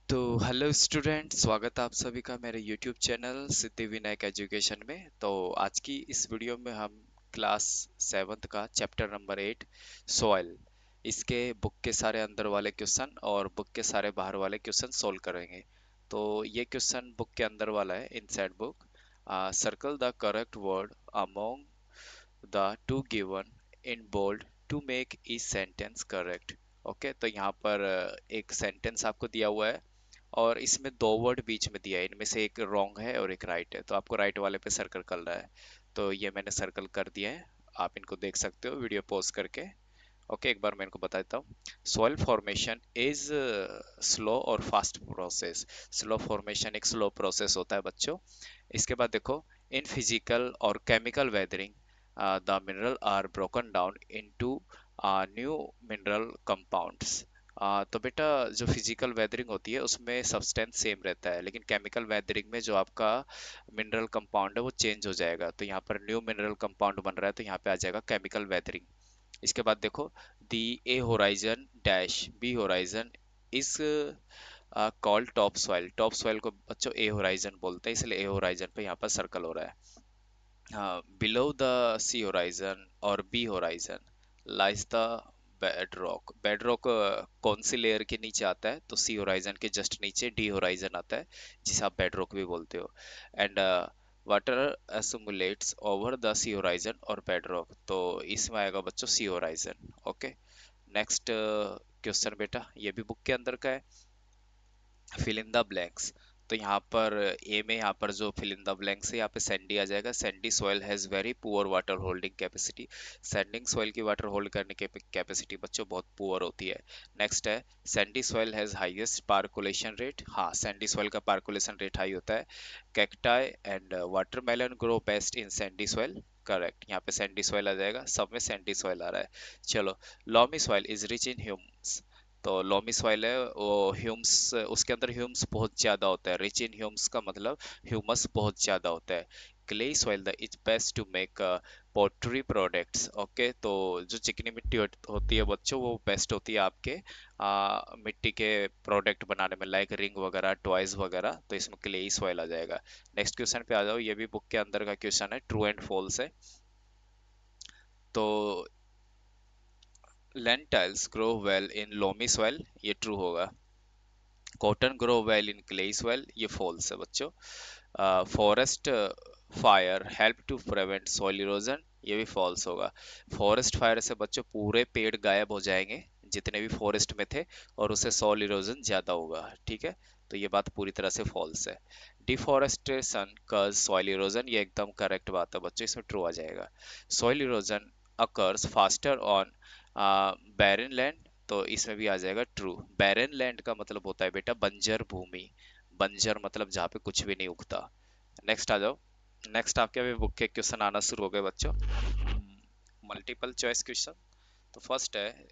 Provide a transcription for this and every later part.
तो hello student, स्वागत है आप सभी का मेरे YouTube channel Siddhi Vinayak education में। तो आज की इस वीडियो में हम क्लास सेवन्थ का चैप्टर नंबर 8 सॉइल, इसके बुक के सारे अंदर वाले क्वेश्चन और बुक के सारे बाहर वाले क्वेश्चन सोल्व करेंगे। तो ये क्वेश्चन बुक के अंदर वाला है, inside book. Circle the correct word among the two given in bold to make each sentence correct। Okay, तो यहाँ पर एक सेंटेंस आपको दिया हुआ है और इसमें दो वर्ड बीच में दिया है, इनमें से एक रॉन्ग है और एक राइट है, तो आपको राइट वाले पे सर्कल करना है। तो ये मैंने सर्कल कर दिया है, आप इनको देख सकते हो वीडियो पॉज करके। ओके, एक बार मैं इनको बता देता हूँ। सॉइल फॉर्मेशन इज स्लो और फास्ट प्रोसेस। स्लो फॉर्मेशन एक स्लो प्रोसेस होता है बच्चों। इसके बाद देखो, इन फिजिकल और chemical weathering the mineral are broken down into new mineral compounds. तो बेटा, जो फिजिकल वेदरिंग होती है उसमें सब्सटेंस सेम रहता है, लेकिन केमिकल वेदरिंग में जो आपका मिनरल कंपाउंड है वो चेंज हो जाएगा। तो यहाँ पर न्यू मिनरल कंपाउंड बन रहा है, तो यहाँ पे आ जाएगा केमिकल वेदरिंग। इसके बाद देखो, the A horizon dash B horizon is called top soil. Top soil को बच्चों ए होराइजन बोलते हैं, इसलिए ए होराइजन पे यहाँ पर सर्कल हो रहा है। बिलो द सी होराइजन और B horizon lies the bedrock. Bedrock कौन सी लेयर के नीचे आता है? तो सी होराइजन के जस्ट नीचे डी होराइजन आता है, जिसे आप बेडरॉक भी बोलते हो। And water accumulates over the C horizon और बेडरॉक, तो इसमें आएगा बच्चों C horizon. Okay, next question बेटा, ये भी बुक के अंदर का है। Fill in the blanks. तो यहाँ पर ए में यहाँ पर जो फिल इन द ब्लैंक्स है, यहाँ पे सैंडी आ जाएगा। Sandy soil has very poor water holding capacity. Sending soil की वाटर होल्ड करने की कैपेसिटी बच्चों बहुत पुअर होती है। नेक्स्ट है, sandy soil has highest percolation rate. हाँ, सैंडी सॉइल का पार्कुलेशन रेट हाई होता है। Cacti and watermelon grow best in sandy soil. Correct, यहाँ पे सैंडी सॉइल आ जाएगा, सब में सैंडी सॉइल आ रहा है। चलो, loamy soil is rich in humus. तो लोमी सॉइल है वो ह्यूम्स, उसके अंदर ह्यूम्स बहुत ज्यादा होता है। रिच इन ह्यूम्स का मतलब ह्यूमस बहुत ज्यादा होता है। Clay soil the is best to make pottery products. Okay, तो जो चिकनी मिट्टी होती है बच्चों, वो बेस्ट होती है आपके मिट्टी के प्रोडक्ट बनाने में, लाइक रिंग वगैरह, टॉयज वगैरह। तो इसमें क्ले सॉइल आ जाएगा। नेक्स्ट क्वेश्चन पे आ जाओ, ये भी बुक के अंदर का क्वेश्चन है, ट्रू एंड फॉल्स है। तो lentils grow well in loamy soil, ये ट्रू होगा। Cotton grow well in clay soil, ये फॉल्स है बच्चों। Forest fire help to prevent soil erosion, ये भी फॉल्स होगा। फॉरेस्ट फायर से बच्चों पूरे पेड़ गायब हो जाएंगे जितने भी फॉरेस्ट में थे, और उससे सॉइल इरोजन ज्यादा होगा। ठीक है, तो ये बात पूरी तरह से फॉल्स है। डिफॉरेस्टेशन कॉज सॉइल इरोजन, ये एकदम करेक्ट बात है बच्चों, इसमें ट्रू आ जाएगा। Soil erosion occurs faster on barren land, तो इसमें भी आ जाएगा ट्रू। बैरन लैंड का मतलब होता है बेटा बंजर भूमि। बंजर मतलब जहाँ पे कुछ भी नहीं उगता। नेक्स्ट आ जाओ। नेक्स्ट आपके अभी बुक के क्वेश्चन आना शुरू हो गए बच्चों, मल्टीपल चॉइस क्वेश्चन। तो फर्स्ट है,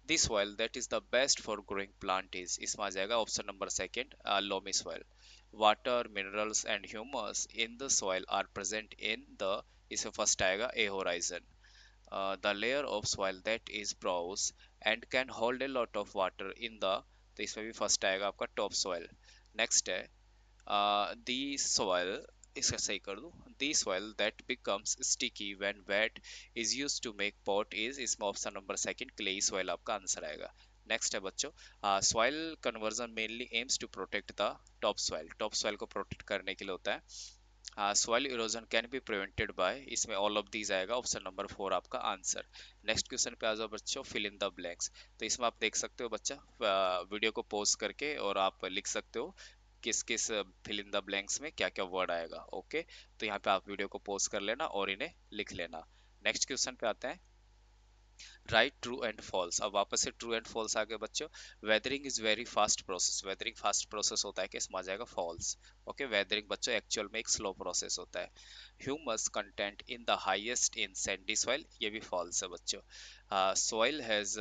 this soil that is the best for growing plant is, इसमें आ जाएगा option number second, loamy soil. Water minerals and humus in the soil are present in the, इसमें फर्स्ट आएगा A horizon. The layer of soil that is porous and can hold a lot of water in the, तो इसमें भी first आएगा आपका top soil. Next है, the soil, इसका सही कर दूं, the soil that becomes sticky when wet is used to make pot is, इसमें option number second clay soil आपका आंसर आएगा। नेक्स्ट है बच्चों, soil conversion mainly aims to protect the top soil. Top soil को protect करने के लिए होता है। Soil erosion can be prevented by, इसमें ऑल ऑफ दीज आएगा, ऑप्शन नंबर 4 आपका आंसर। नेक्स्ट क्वेश्चन पे आ जाओ बच्चों, फिल इन द ब्लैंक्स। तो इसमें आप देख सकते हो बच्चा, वीडियो को पॉज करके और आप लिख सकते हो किस किस फिल इन द ब्लैंक्स में क्या क्या वर्ड आएगा। ओके, तो यहाँ पे आप वीडियो को पॉज कर लेना और इन्हें लिख लेना। नेक्स्ट क्वेश्चन पे आते हैं, राइट ट्रू एंड फॉल्स। अब वापस से ट्रू एंड फॉल्स आ गए बच्चों। Weathering is very fast process, weathering fast process होता है कि इसमें आ जाएगा फॉल्स। ओके, वेदरिंग बच्चों एक्चुअल में एक स्लो प्रोसेस होता है। Humus content in the highest in sandy soil, ये भी फॉल्स है बच्चों। Soil has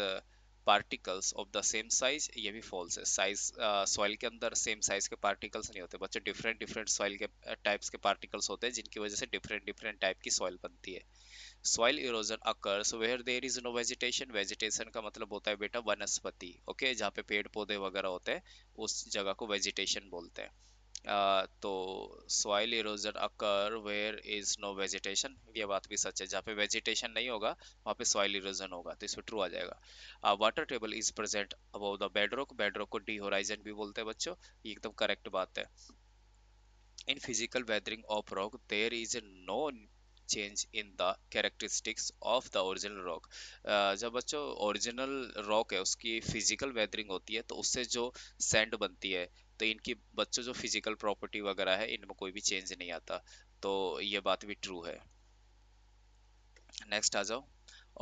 particles of the same size, ये भी फॉल्स है। साइज, सॉइल के अंदर सेम साइज के पार्टिकल्स नहीं होते बच्चों, डिफरेंट डिफरेंट सॉइल के टाइप्स के पार्टिकल्स होते हैं, जिनकी वजह से डिफरेंट डिफरेंट टाइप की सॉइल बनती है। Soil erosion occurs where there is no vegetation. Vegetation का मतलब होता है बेटा वनस्पति, ओके, जहाँ पे पेड़ पौधे वगैरह होते हैं उस जगह को वेजिटेशन बोलते हैं। तो soil erosion occur where is no vegetation, ये बात भी सच है, जहाँ पे वेजिटेशन नहीं होगा वहाँ पे सॉइल इरोजन होगा, तो इसमें ट्रू आ जाएगा। Water table is present above the bedrock, bedrock को डी होराइजन भी बोलते हैं बच्चों, ये एकदम करेक्ट बात है। In physical weathering of rock, there is no change in the characteristics of the original rock। जब बच्चों ओरिजिनल रॉक है उसकी फिजिकल वेदरिंग होती है तो उससे जो सैंड बनती है, तो इनकी बच्चों जो फिजिकल प्रॉपर्टी वगैरह है इनमें कोई भी चेंज नहीं आता, तो ये बात भी ट्रू है। नेक्स्ट आ जाओ।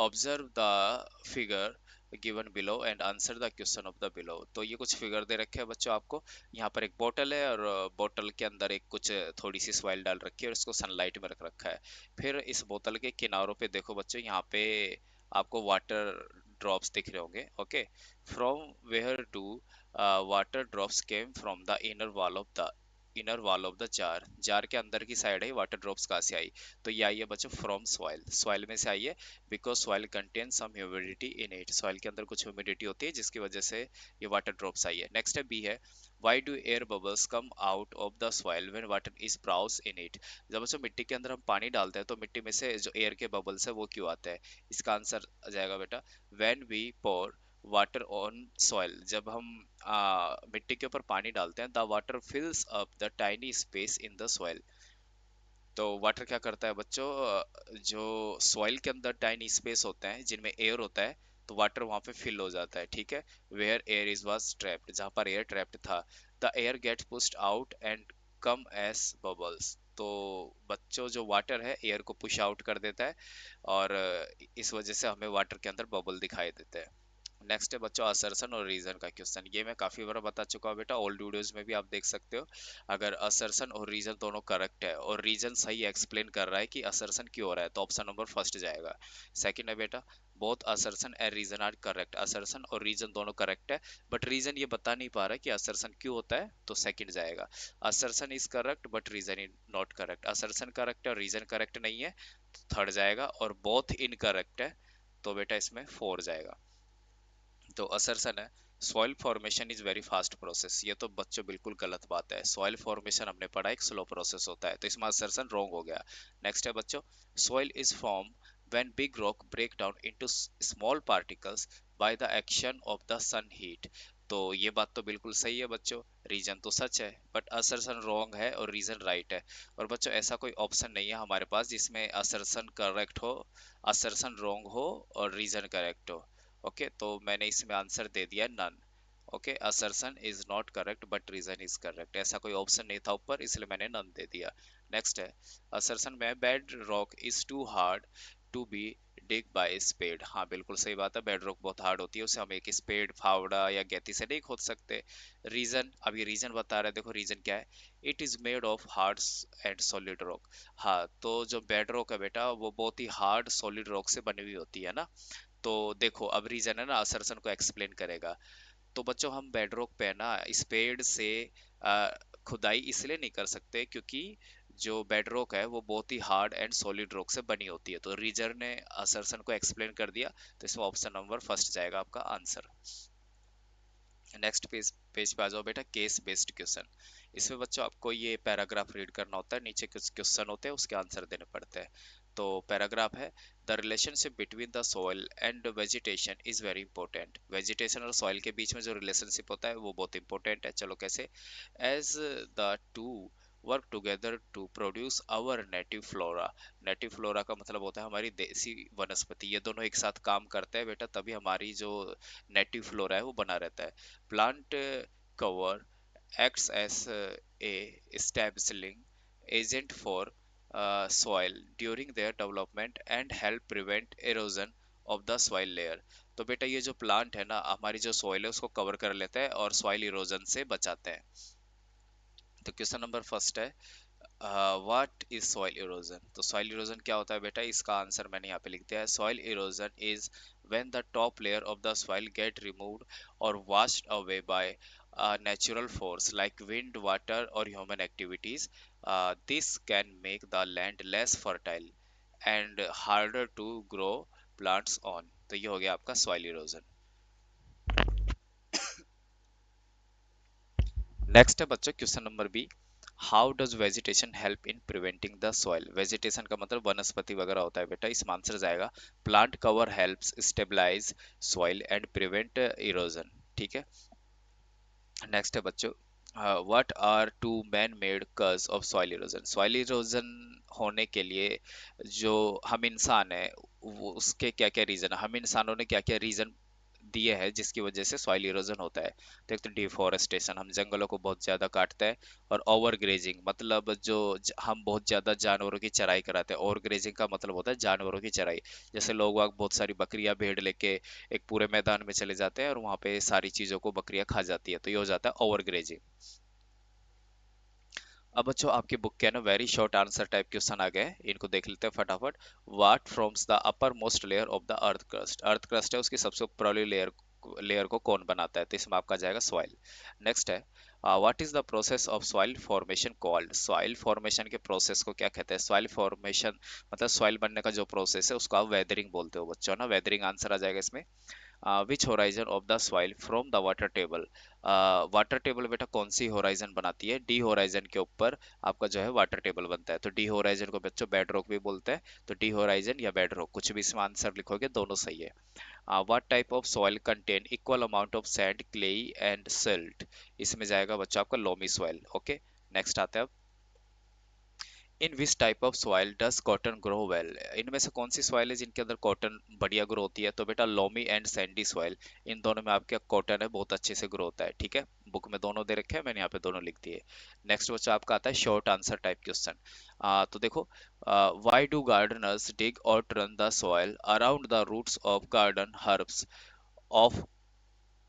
Observe the figure given below and answer the question of the below. तो ये कुछ फिगर दे रखे हैं बच्चों आपको, यहाँ पर एक बोतल है और बोतल के अंदर एक कुछ थोड़ी सी सॉइल डाल रखी है और इसको सनलाइट में रख रखा है। फिर इस बोतल के किनारों पे देखो बच्चों, यहाँ पे आपको वाटर ड्रॉप्स दिख रहे होंगे, okay. From where to water drops came from the inner wall of the jar, jar के अंदर की साइड है वाटर ड्रॉप्स कहाँ से आई, तो ये आई है बच्चों फ्रॉम सॉइल, सॉइल में से आई है। Because soil contain some humidity in it, soil के अंदर कुछ ह्यूमिडिटी होती है जिसकी वजह से ये वाटर ड्रॉप्स आई है। नेक्स्ट है बी है, why do air bubbles come out of the soil when water is browse in it. जब बच्चों मिट्टी के अंदर हम पानी डालते हैं तो मिट्टी में से जो एयर के बबल्स है वो क्यों आते हैं, इसका आंसर आ जाएगा बेटा, when we pour water on soil, जब हम मिट्टी के ऊपर पानी डालते हैं, the water fills up the tiny space in the soil. तो वाटर क्या करता है बच्चों, जो सॉइल के अंदर टाइनी स्पेस होते हैं जिनमें एयर होता है, तो वाटर वहां पे फिल हो जाता है, ठीक है। Where air is was trapped, जहां पर एयर ट्रैप्ड था, the air gets pushed out and come as bubbles. तो बच्चों जो वाटर है एयर को पुश आउट कर देता है और इस वजह से हमें वाटर के अंदर बबल दिखाई देते हैं। नेक्स्ट है बच्चों असर्शन और रीजन का क्वेश्चन, ये मैं काफी बार बता चुका हूँ बेटा, ओल्ड वीडियोस में भी आप देख सकते हो। अगर असर्शन और रीजन दोनों करेक्ट है और रीजन सही एक्सप्लेन कर रहा है कि असर्शन क्यों हो रहा है, तो ऑप्शन नंबर फर्स्ट जाएगा। सेकंड है बेटा, both assertion and reason are correct, assertion और रीजन दोनों करेक्ट है, बट रीजन ये बता नहीं पा रहा है कि असर्शन क्यों होता है, तो सेकंड जाएगा। Assertion is correct but reason is not correct, assertion correct है और रीजन करेक्ट नहीं है, तो थर्ड जाएगा। और बोथ इनकरेक्ट है, तो बेटा इसमें फोर जाएगा। तो असर्शन है, soil formation is very fast process, ये तो बच्चों बिल्कुल गलत बात है, सॉइल फॉर्मेशन हमने पढ़ा एक स्लो प्रोसेस होता है, तो इसमें असर्शन रॉन्ग हो गया। नेक्स्ट है बच्चों, soil is form when big rock break down into small particles by the action of the sun heat. तो ये बात तो बिल्कुल सही है बच्चों, रीजन तो सच है बट असर्शन रॉन्ग है और रीजन राइट है। और बच्चों ऐसा कोई ऑप्शन नहीं है हमारे पास जिसमें असर्शन करेक्ट हो, असर्शन रॉन्ग हो और रीजन करेक्ट हो। ओके, तो मैंने इसमें आंसर दे दिया none. Okay, assertion is not correct but reason is correct, ऐसा कोई ऑप्शन नहीं था ऊपर इसलिए मैंने नन दे दिया। नेक्स्ट है, असर्शन में bedrock is too hard to be dig by spade, हाँ बिल्कुल सही बात है, बेड रॉक बहुत हार्ड होती है, उसे हम एक स्पेड फावड़ा या गैती से नहीं खोद सकते। रीजन, अब ये रीजन बता रहा है, देखो रीजन क्या है, it is made of hard and solid rock. हाँ, तो जो बेड रॉक है बेटा वो बहुत ही हार्ड सॉलिड रॉक से बनी हुई होती है ना। तो देखो अब रीजन है ना असर्शन को एक्सप्लेन करेगा। तो बच्चों हम बेडरॉक पे ना स्पेड से अ, खुदाई इसलिए नहीं कर सकते क्योंकि जो बेडरॉक है वो बहुत ही हार्ड एंड सॉलिड रॉक से बनी होती है, तो रीजन ने असर्शन को एक्सप्लेन कर दिया, तो इसमें ऑप्शन नंबर फर्स्ट जाएगा आपका आंसर। नेक्स्ट पेज पेज पे आ जाओ बेटा, केस बेस्ड क्वेश्चन। इसमें बच्चों आपको ये पैराग्राफ रीड करना होता है, नीचे कुछ क्वेश्चन होते हैं उसके आंसर देने पड़ते हैं। तो पैराग्राफ है, the relationship between the soil and vegetation is very important, vegetation और सॉइल के बीच में जो रिलेशनशिप होता है वो बहुत इंपॉर्टेंट है, चलो कैसे। As the two work together to produce our native flora, native flora का मतलब होता है हमारी देसी वनस्पति, ये दोनों एक साथ काम करते हैं बेटा तभी हमारी जो नेटिव फ्लोरा है वो बना रहता है। Plant cover acts as a stabilizing agent for soil during their development and help prevent erosion of the soil layer। तो बेटा ये जो प्लांट है ना हमारी जो सॉइल है उसको कवर कर लेता है और सॉइल इरोजन से बचाते हैं। तो क्वेश्चन नंबर फर्स्ट है, व्हाट इज सॉइल इरोजन, तो सॉइल इरोजन क्या होता है बेटा, इसका आंसर मैंने यहाँ पे लिख दिया है, soil erosion is when the top layer of the soil get removed और washed away by natural force like wind, water or human activities. This can make the land less fertile and harder to grow plants on. तो ये हो गया आपका soil erosion. Next है बच्चों question number B, how does vegetation help in preventing the soil. Vegetation का मतलब वनस्पति वगैरह होता है बेटा, इसमें आंसर जाएगा plant cover helps stabilize soil and prevent erosion. ठीक है। नेक्स्ट है बच्चों, what are two man made causes of soil erosion. Soil erosion होने के लिए जो हम इंसान है वो उसके क्या क्या रीजन, हम इंसानों ने क्या क्या रीजन दिए हैं जिसकी वजह से सॉइल इरोजन होता है। तो एक तो डिफोरेस्टेशन, हम जंगलों को बहुत ज्यादा काटते हैं। और ओवर ग्रेजिंग मतलब हम बहुत ज्यादा जानवरों की चराई कराते हैं। ओवर ग्रेजिंग का मतलब होता है जानवरों की चराई। जैसे लोग वाग बहुत सारी बकरियां भेड़ लेके एक पूरे मैदान में चले जाते हैं और वहां पे सारी चीजों को बकरियां खा जाती है, तो ये हो जाता है ओवर ग्रेजिंग। अब बच्चों आपकी बुक के ना very short answer type question आ गए हैं, इनको देख लेते हैं फटाफट। What forms the upper most layer of the earth crust. Earth crust है उसकी सबसे ऊपर वाली लेयर को कौन बनाता है, तो इसमें आपका जाएगा सॉइल। नेक्स्ट है what is the process of soil formation called. Soil formation के प्रोसेस को क्या कहते हैं। सॉइल फॉर्मेशन मतलब सॉइल बनने का जो प्रोसेस है उसको आप वेदरिंग बोलते हो बच्चों ना, वेदरिंग आंसर आ जाएगा इसमें। Which horizon of the soil from the water table. Water table बेटा कौन सी होराइजन बनाती है, डी होराइजन के ऊपर आपका जो है वाटर टेबल बनता है। तो डी होराइजन को बच्चों बेड रॉक भी बोलते हैं। तो डी होराइजन या बेड रॉक कुछ भी इसमें आंसर लिखोगे दोनों सही है। What type of soil contain equal amount of sand clay and silt. इसमें जाएगा बच्चों आपका लोमी सॉइल। ओके। नेक्स्ट आता है in which type of soil does cotton grow well. इनमें से कौन सी सॉइल है जिनके अंदर कॉटन बढ़िया ग्रो होती है, तो बेटा लोमी एंड सैंडी सॉइल। इन दोनों में आपके कॉटन है बहुत अच्छे से ग्रो होता है। ठीक है, बुक में दोनों दे रखे हैं, मैंने यहाँ पे दोनों लिख दिए। नेक्स्ट बच्चा आपका आता है शॉर्ट आंसर टाइप क्वेश्चन। तो देखो, व्हाई डू गार्डनर्स डिग और turn the soil around the roots of garden herbs off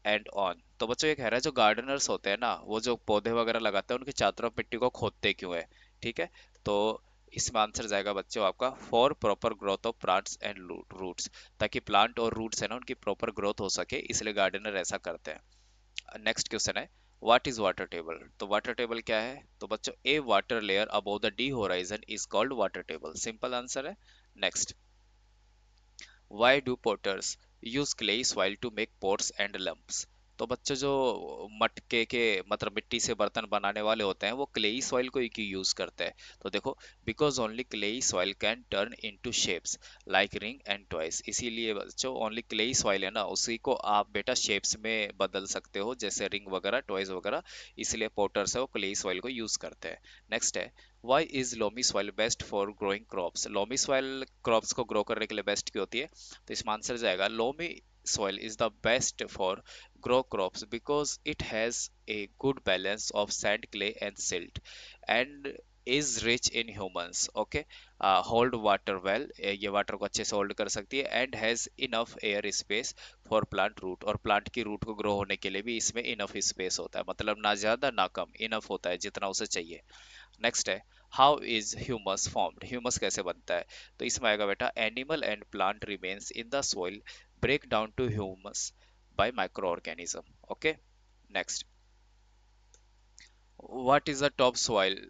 and on. तो बच्चों ये कह रहा है जो गार्डनर्स होते हैं ना वो जो पौधे वगैरह लगाते हैं उनकी चारों तरफ मिट्टी को खोदते क्यों है। ठीक है, तो इसमें आंसर जाएगा बच्चों आपका for proper growth of plants and roots. ताकि प्लांट और रूट्स है ना उनकी प्रॉपर ग्रोथ हो सके, इसलिए गार्डनर ऐसा करते हैं। नेक्स्ट क्वेश्चन है व्हाट इज वाटर टेबल। तो वाटर टेबल क्या है, तो बच्चों a water layer above the D horizon is called water table, simple answer है। Next, Why do potters use clay soil to make pots and lumps? तो बच्चों जो मटके के मतलब मिट्टी से बर्तन बनाने वाले होते हैं वो क्लेई सॉइल को ही क्यों यूज करते हैं, तो देखो because only clayey soil can turn into shapes like ring and toys. इसीलिए बच्चों ओनली क्लेई सॉइल है ना उसी को आप बेटा शेप्स में बदल सकते हो जैसे रिंग वगैरह टॉयज वगैरह, इसलिए पोटर्स है वो क्लेई सॉइल को यूज करते हैं। नेक्स्ट है why is loamy soil best for growing crops. Loamy soil crops को ग्रो करने के लिए बेस्ट क्यों होती है, तो इसमें आंसर जाएगा loamy soil is the best for grow crops because it has a good balance of sand clay and silt and is rich in humans, okay, hold water well, ये वाटर को अच्छे से होल्ड कर सकती है and has enough air space for plant root, और plant की root को ग्रो होने के लिए भी इसमें इनफ स्पेस होता है, मतलब ना ज्यादा ना कम, इनफ होता है जितना उसे चाहिए। नेक्स्ट है how is humus formed. Humus कैसे बनता है, तो इसमें आएगा बेटा animal and plant remains in the soil break down to humus by micro organism. Okay. Next, what is the top soil.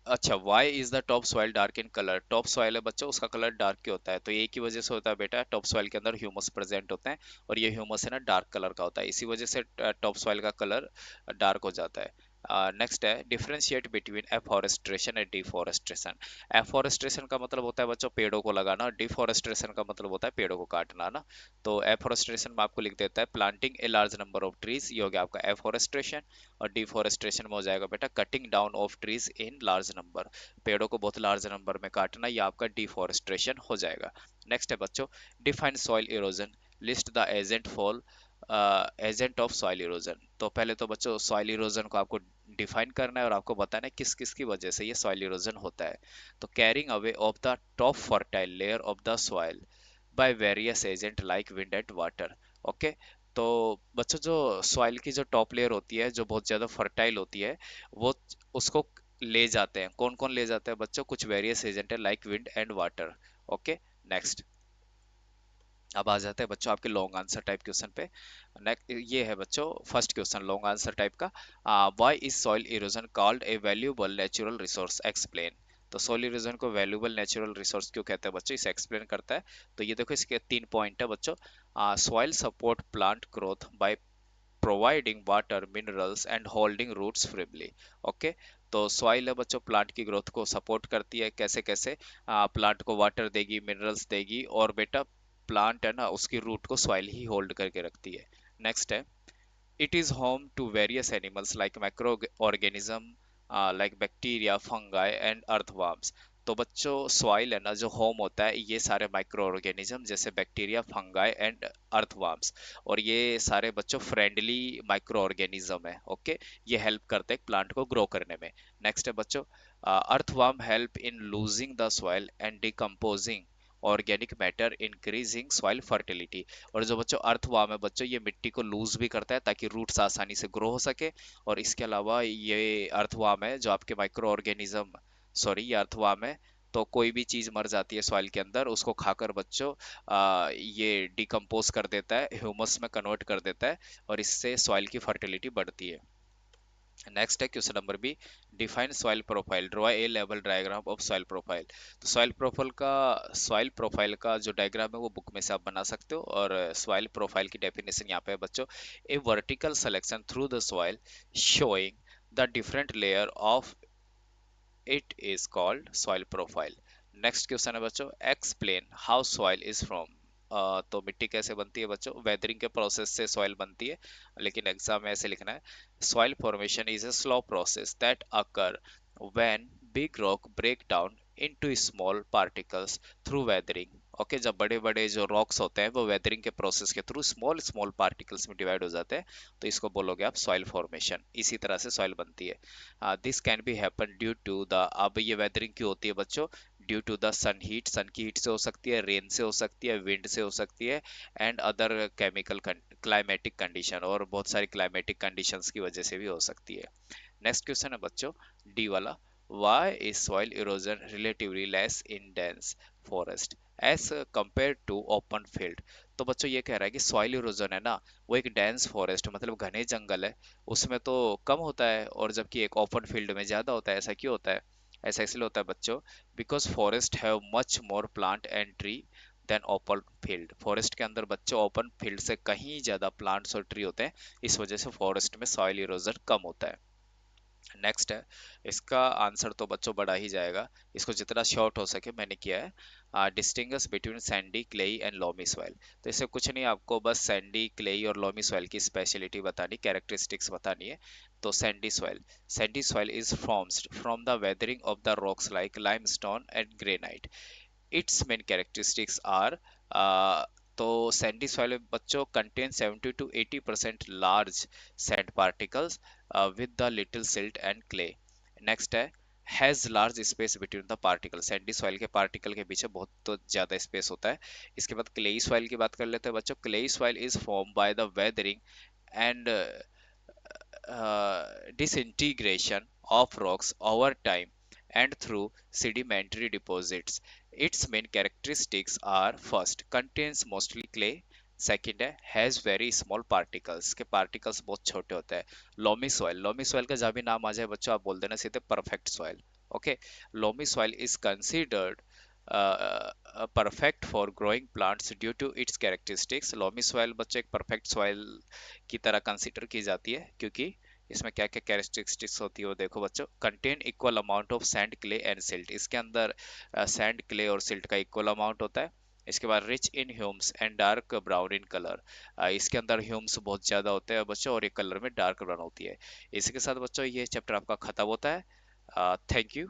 अच्छा, why is the top soil dark in colour. Top soil है बच्चों उसका colour dark क्यों होता है, तो एक ही वजह से होता है बेटा, टॉप सॉइल के अंदर ह्यूमस प्रेजेंट होते हैं और ये ह्यूमस है ना डार्क कलर का होता है, इसी वजह से टॉप सॉइल का कलर डार्क हो जाता है। नेक्स्ट है differentiate between afforestation and deforestation. Afforestation का मतलब होता है बच्चों पेड़ों को लगाना, डिफॉरेस्ट्रेशन का मतलब होता है पेड़ों को काटना ना। तो एफॉरेस्ट्रेशन में आपको लिख देता है planting a large number of trees, ये हो गया आपका एफॉरेस्ट्रेशन। और डिफॉरेस्ट्रेशन में हो जाएगा बेटा cutting down of trees in large number, पेड़ों को बहुत लार्ज नंबर में काटना, ये आपका डिफॉरेस्ट्रेशन हो जाएगा। नेक्स्ट है बच्चों define soil erosion, list the agent fall agent of soil erosion. तो पहले तो बच्चों सॉइल इरोजन को आपको डिफाइन करना है और आपको बताना है किस किस की वजह से ये सॉइल इरोजन होता है। तो carrying away of the top fertile layer of the soil by various agent like wind and water. Okay, तो बच्चों जो सॉइल की जो टॉप लेयर होती है जो बहुत ज्यादा फर्टाइल होती है वो उसको ले जाते हैं, कौन कौन ले जाते हैं बच्चों, कुछ वेरियस एजेंट है like wind and water. Okay. Next, अब आ जाते हैं बच्चों आपके लॉन्ग आंसर टाइप क्वेश्चन पे। नेक्स्ट ये है बच्चों first question long answer type का, why is soil erosion called a valuable natural resource, explain. तो सॉइल इरोजन को वैल्यूएबल नेचुरल रिसोर्स क्यों कहते हैं बच्चों, इसे एक्सप्लेन करता है। तो ये देखो इसके 3 पॉइंट है बच्चों। Soil support plant growth by providing water minerals and holding roots freely. Okay, तो सॉइल है बच्चों प्लांट की ग्रोथ को सपोर्ट करती है, कैसे कैसे, प्लांट को वाटर देगी, मिनरल्स देगी, और बेटा प्लांट है ना उसकी रूट को सॉइल ही होल्ड करके रखती है। नेक्स्ट है, it is home to various animals like microorganism like bacteria, fungi and earthworms। तो बच्चों सॉइल है ना जो होम होता है ये सारे माइक्रो ऑर्गेनिज्म जैसे बैक्टीरिया, फंगाई एंड अर्थवर्म्स, और ये सारे बच्चों फ्रेंडली माइक्रो ऑर्गेनिज्म है। ओके, ये हेल्प करते हैं प्लांट को ग्रो करने में। नेक्स्ट है बच्चों, earthworm help in losing the soil and decomposing organic matter increasing soil fertility. और जो बच्चों अर्थवर्म है बच्चों ये मिट्टी को लूज भी करता है ताकि रूट्स आसानी से ग्रो हो सके। और इसके अलावा ये अर्थवर्म है जो आपके माइक्रो ऑर्गेनिज्म, सॉरी ये अर्थवर्म है, तो कोई भी चीज मर जाती है सॉइल के अंदर उसको खाकर बच्चों ये डिकम्पोज कर देता है, ह्यूमस में कन्वर्ट कर देता है, और इससे सॉइल की फर्टिलिटी बढ़ती है। नेक्स्ट है question number B, define soil profile, draw a level diagram of soil profile. तो सॉइल प्रोफाइल का जो डायग्राम है वो बुक में से आप बना सकते हो, और सॉइल प्रोफाइल की डेफिनेशन यहाँ पे है बच्चों, a vertical selection through the soil showing the different layer of it is called soil profile. Next question है बच्चों, explain how soil is from. तो मिट्टी कैसे बनती है बच्चों, वेदरिंग के प्रोसेस से सॉइल बनती है, लेकिन एग्जाम में ऐसे लिखना है, soil formation is a slow process that occur when big rock break down into small particles through weathering। Okay, जब बड़े बड़े जो रॉक्स होते हैं वो वेदरिंग के प्रोसेस के थ्रू स्मॉल स्मॉल पार्टिकल्स में डिवाइड हो जाते हैं, तो इसको बोलोगे आप सॉइल फॉर्मेशन। इसी तरह से सॉइल बनती है। This can be happen due to the, अब ये वेदरिंग क्यों होती है बच्चों, due to the sun heat, sun की हीट से हो सकती है, रेन से हो सकती है, विंड से हो सकती है, and other chemical climatic condition, और बहुत सारी क्लाइमेटिक कंडीशंस की वजह से भी हो सकती है। नेक्स्ट क्वेश्चन है बच्चों, डी वाला, why is soil erosion relatively less in dense forest as compared to open field। तो बच्चों ये कह रहा है कि सॉइल इरोजन है ना वो एक डेंस फॉरेस्ट मतलब घने जंगल है उसमें तो कम होता है, और जबकि एक ओपन फील्ड में ज्यादा होता है। ऐसा क्यों होता है, ऐसा इसलिए होता है बच्चों, because forest have much more plant and tree than open field. Forest के अंदर बच्चों ओपन फील्ड से कहीं ज्यादा प्लांट्स और ट्री होते हैं, इस वजह से फॉरेस्ट में सॉइल इरोजन कम होता है। नेक्स्ट है, इसका आंसर तो बच्चों बड़ा ही जाएगा, इसको जितना शॉर्ट हो सके मैंने किया है, distinguish between sandy clayey and loamy soil. तो इससे कुछ नहीं, आपको बस सैंडी क्लेई और लोमी सॉइल की स्पेशलिटी बतानी, कैरेक्टरिस्टिक्स बतानी है। तो sandy soil is formed from the weathering of the rocks like limestone and granite. Its main characteristics are, तो सैंडी सॉइल बच्चों contain 70 to 80% large sand particles with the little silt and clay. Next है, has large space between the particle, Sandy soil के particle के पीछे बहुत तो ज्यादा space होता है। इसके बाद क्लेई सॉइल की बात कर लेते हैं बच्चों, clayey soil is form by the weathering and disintegration of rocks over time and through sedimentary deposits. Its main characteristics are, first, contains mostly clay, second है हैज वेरी स्मॉल पार्टिकल्स, के particles बहुत छोटे होते हैं। Loamy soil का जहाँ भी नाम आ जाए बच्चों आप बोल देना सीधे perfect soil. Okay, loamy soil is considered perfect for growing plants due to its characteristics. Loamy soil बच्चों एक परफेक्ट सॉइल की तरह कंसिडर की जाती है क्योंकि इसमें क्या क्या कैरेक्टरिस्टिक्स होती है वो देखो बच्चों, contain equal amount of sand clay and silt, इसके अंदर सैंड क्ले और सिल्ट का इक्वल अमाउंट होता है। इसके बाद rich in Hume's and dark brown in colour, इसके अंदर ह्यूम्स बहुत ज्यादा होते हैं बच्चों और ये कलर में डार्क ब्राउन होती है। इसी के साथ बच्चों ये चैप्टर आपका खत्म होता है। Thank you.